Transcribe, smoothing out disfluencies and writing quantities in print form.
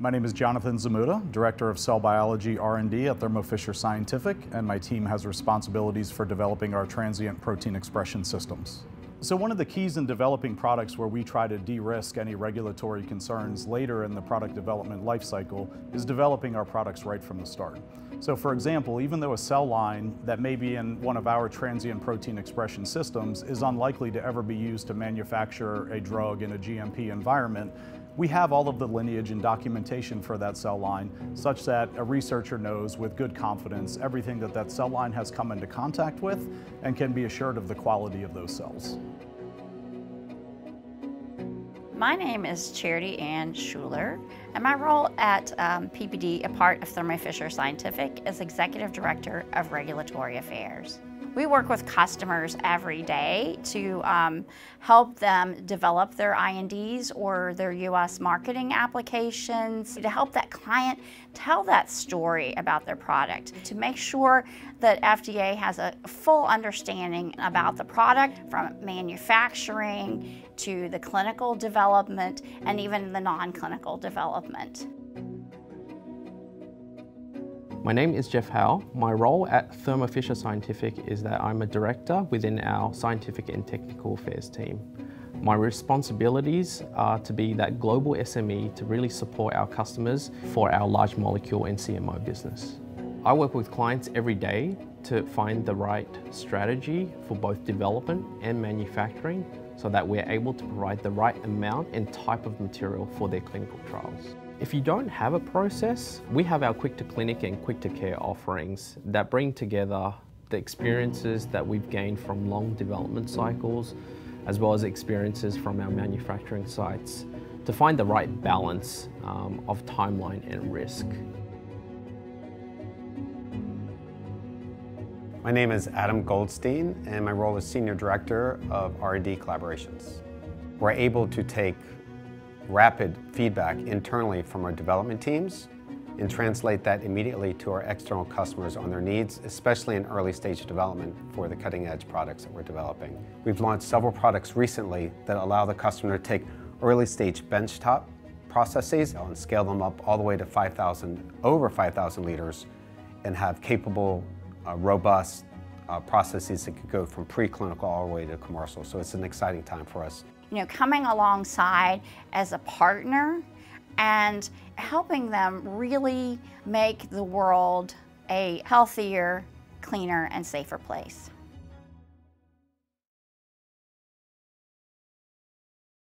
My name is Jonathan Zamuda, Director of Cell Biology R&D at Thermo Fisher Scientific, and my team has responsibilities for developing our transient protein expression systems. So one of the keys in developing products where we try to de-risk any regulatory concerns later in the product development life cycle is developing our products right from the start. So for example, even though a cell line that may be in one of our transient protein expression systems is unlikely to ever be used to manufacture a drug in a GMP environment, we have all of the lineage and documentation for that cell line such that a researcher knows with good confidence everything that that cell line has come into contact with and can be assured of the quality of those cells. My name is Charity Ann Schuler, and my role at PPD, a part of Thermo Fisher Scientific, is Executive Director of Regulatory Affairs. We work with customers every day to help them develop their INDs or their U.S. marketing applications, to help that client tell that story about their product, to make sure that FDA has a full understanding about the product, from manufacturing to the clinical development and even the non-clinical development. My name is Jeff Howe. My role at Thermo Fisher Scientific is that I'm a director within our scientific and technical affairs team. My responsibilities are to be that global SME to really support our customers for our large molecule and CMO business. I work with clients every day to find the right strategy for both development and manufacturing so that we're able to provide the right amount and type of material for their clinical trials. If you don't have a process, we have our quick to clinic and quick to care offerings that bring together the experiences that we've gained from long development cycles, as well as experiences from our manufacturing sites to find the right balance of timeline and risk. My name is Adam Goldstein, and my role is Senior Director of R&D Collaborations. We're able to take rapid feedback internally from our development teams and translate that immediately to our external customers on their needs, especially in early stage development for the cutting edge products that we're developing. We've launched several products recently that allow the customer to take early stage benchtop processes and scale them up all the way to over 5,000 liters and have capable, robust processes that could go from preclinical all the way to commercial. So it's an exciting time for us. You know, coming alongside as a partner and helping them really make the world a healthier, cleaner, and safer place.